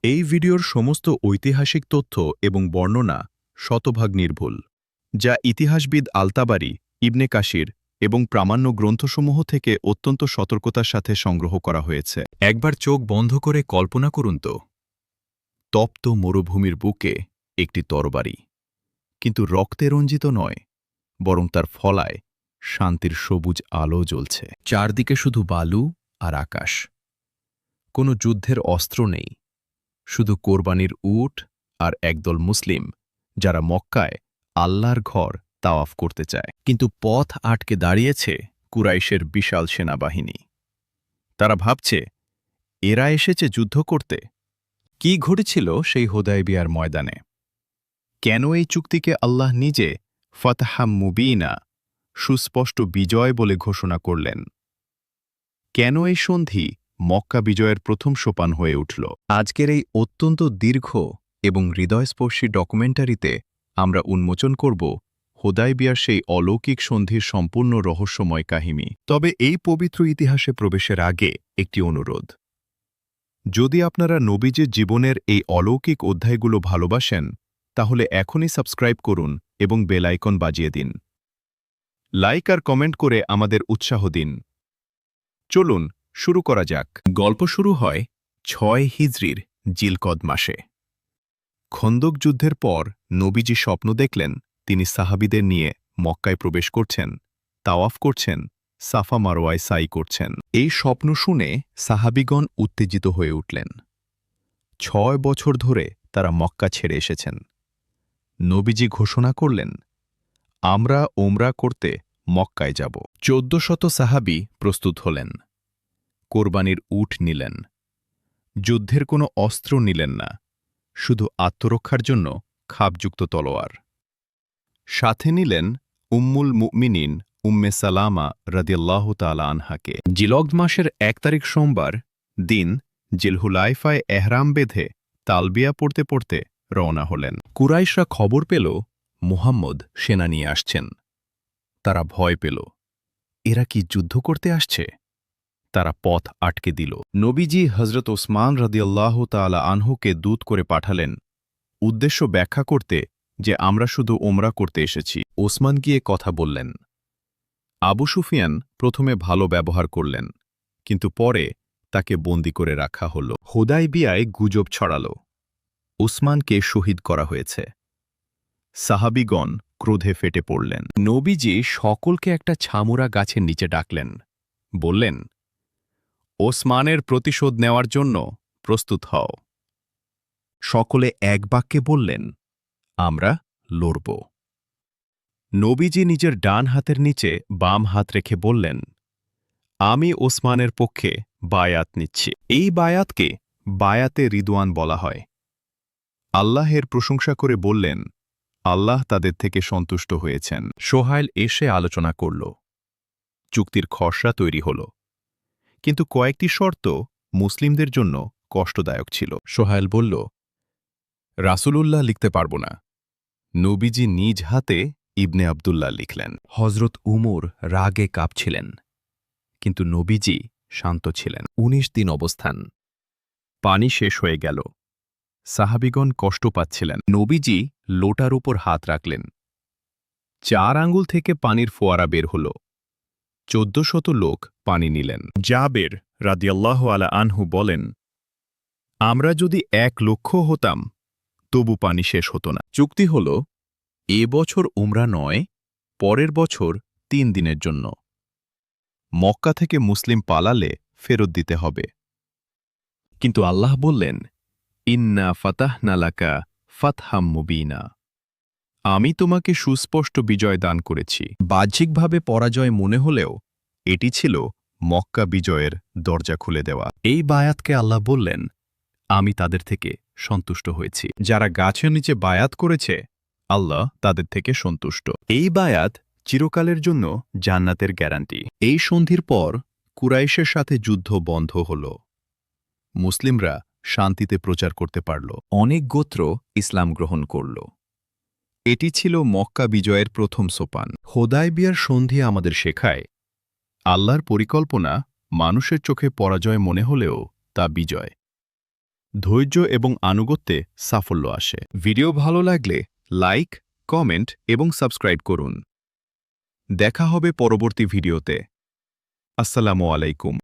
এই ভিডিওর সমস্ত ঐতিহাসিক তথ্য এবং বর্ণনা শতভাগ নির্ভুল, যা ইতিহাসবিদ আল-তাবারি, ইবনে কাসির এবং প্রামাণ্য গ্রন্থসমূহ থেকে অত্যন্ত সতর্কতার সাথে সংগ্রহ করা হয়েছে। একবার চোখ বন্ধ করে কল্পনা করুন তো, তপ্ত মরুভূমির বুকে একটি তরবারি, কিন্তু রক্তে রঞ্জিত নয়, বরং তার ফলায় শান্তির সবুজ আলো জ্বলছে। চারদিকে শুধু বালু আর আকাশ। কোনো যুদ্ধের অস্ত্র নেই, শুধু কোরবানির উট আর একদল মুসলিম যারা মক্কায় আল্লাহর ঘর তাওয়াফ করতে চায়। কিন্তু পথ আটকে দাঁড়িয়েছে কুরাইশের বিশাল সেনাবাহিনী। তারা ভাবছে, এরা এসেছে যুদ্ধ করতে। কি ঘটেছিল সেই হুদায়বিয়ার ময়দানে? কেন এই চুক্তিকে আল্লাহ নিজে ফাতহাম মুবিনা, সুস্পষ্ট বিজয় বলে ঘোষণা করলেন? কেন এই সন্ধি মক্কা বিজয়ের প্রথম সোপান হয়ে উঠল? আজকের এই অত্যন্ত দীর্ঘ এবং হৃদয়স্পর্শী ডকুমেন্টারিতে আমরা উন্মোচন করব হুদায়বিয়ার সেই অলৌকিক সন্ধির সম্পূর্ণ রহস্যময় কাহিনী। তবে এই পবিত্র ইতিহাসে প্রবেশের আগে একটি অনুরোধ। যদি আপনারা নবীজির জীবনের এই অলৌকিক অধ্যায়গুলো ভালোবাসেন, তাহলে এখনই সাবস্ক্রাইব করুন এবং বেল আইকন বাজিয়ে দিন। লাইক আর কমেন্ট করে আমাদের উৎসাহ দিন। চলুন শুরু করা যাক। গল্প শুরু হয় ৬ হিজরির জিলকদ মাসে। খন্দক যুদ্ধের পর নবীজি স্বপ্ন দেখলেন তিনি সাহাবীদের নিয়ে মক্কায় প্রবেশ করছেন, তাওয়াফ করছেন, সাফা মারওয়ায় সাই করছেন। এই স্বপ্ন শুনে সাহাবীগণ উত্তেজিত হয়ে উঠলেন। ৬ বছর ধরে তারা মক্কা ছেড়ে এসেছেন। নবীজি ঘোষণা করলেন, আমরা ওমরা করতে মক্কায় যাব। ১৪০০ সাহাবী প্রস্তুত হলেন। কোরবানির উট নিলেন। যুদ্ধের কোনো অস্ত্র নিলেন না, শুধু আত্মরক্ষার জন্য খাপযুক্ত তলোয়ার। সাথে নিলেন উম্মুল মুমিনিন উম্মে সালামা রাদিয়াল্লাহু তাআলা আনহাকে। জিলকদ মাসের ১ তারিখ সোমবার দিন জিলহুলাইফায় এহরাম বেঁধে তালবিয়া পড়তে পড়তে রওনা হলেন। কুরাইশরা খবর পেল মুহাম্মদ সেনা নিয়ে আসছেন। তারা ভয় পেল, এরা কি যুদ্ধ করতে আসছে? তারা পথ আটকে দিল। নবীজি হজরত ওসমান রাদিয়াল্লাহু তাআলা আনহুকে দূত করে পাঠালেন উদ্দেশ্য ব্যাখ্যা করতে যে আমরা শুধু ওমরা করতে এসেছি। ওসমান গিয়ে কথা বললেন। আবু সুফিয়ান প্রথমে ভালো ব্যবহার করলেন, কিন্তু পরে তাকে বন্দী করে রাখা হল। হুদায়বিয়ায় গুজব ছড়াল, উসমানকে শহীদ করা হয়েছে। সাহাবীগণ ক্রোধে ফেটে পড়লেন। নবীজি সকলকে একটা ছামুরা গাছের নিচে ডাকলেন, বললেন, ওসমানের প্রতিশোধ নেওয়ার জন্য প্রস্তুত হও। সকলে এক বাক্যে বললেন, আমরা লড়ব। নবীজি নিজের ডান হাতের নিচে বাম হাত রেখে বললেন, আমি ওসমানের পক্ষে বায়াত নিচ্ছি। এই বায়াতকে বায়াতে রিদওয়ান বলা হয়। আল্লাহের প্রশংসা করে বললেন, আল্লাহ তাদের থেকে সন্তুষ্ট হয়েছেন। সোহাইল এসে আলোচনা করল। চুক্তির খসড়া তৈরি হল, কিন্তু কয়েকটি শর্ত মুসলিমদের জন্য কষ্টদায়ক ছিল। সোহাইল বলল, রাসূলুল্লাহ লিখতে পারব না। নবীজি নিজ হাতে ইবনে আবদুল্লাহ লিখলেন। হজরত উমর রাগে কাঁপছিলেন, কিন্তু নবীজি শান্ত ছিলেন। ১৯ দিন অবস্থান। পানি শেষ হয়ে গেল। সাহাবীগণ কষ্ট পাচ্ছিলেন। নবীজি লোটার উপর হাত রাখলেন। ৪ আঙ্গুল থেকে পানির ফোয়ারা বের হল। ১৪০০ লোক পানি নিলেন। জাবের রাদিয়াল্লাহু আলা আনহু বলেন, আমরা যদি ১ লক্ষ হতাম তবু পানি শেষ হতো না। চুক্তি হল, এ বছর উমরা নয়, পরের বছর ৩ দিনের জন্য। মক্কা থেকে মুসলিম পালালে ফেরত দিতে হবে। কিন্তু আল্লাহ বললেন, ইন্না ফাতাহনা লাকা ফাতহাম মুবিনা, আমি তোমাকে সুস্পষ্ট বিজয় দান করেছি। বাহ্যিকভাবে পরাজয় মনে হলেও এটি ছিল মক্কা বিজয়ের দরজা খুলে দেওয়া। এই বায়াতকে আল্লাহ বললেন, আমি তাদের থেকে সন্তুষ্ট হয়েছি। যারা গাছের নিচে বায়াত করেছে, আল্লাহ তাদের থেকে সন্তুষ্ট। এই বায়াত চিরকালের জন্য জান্নাতের গ্যারান্টি। এই সন্ধির পর কুরাইশের সাথে যুদ্ধ বন্ধ হল। মুসলিমরা শান্তিতে প্রচার করতে পারল। অনেক গোত্র ইসলাম গ্রহণ করল। এটি ছিল মক্কা বিজয়ের প্রথম সোপান। হুদায়বিয়ার সন্ধি আমাদের শেখায়, আল্লাহর পরিকল্পনা মানুষের চোখে পরাজয় মনে হলেও তা বিজয়। ধৈর্য এবং আনুগত্যে সাফল্য আসে। ভিডিও ভালো লাগলে লাইক, কমেন্ট এবং সাবস্ক্রাইব করুন। দেখা হবে পরবর্তী ভিডিওতে। আসসালামু আলাইকুম।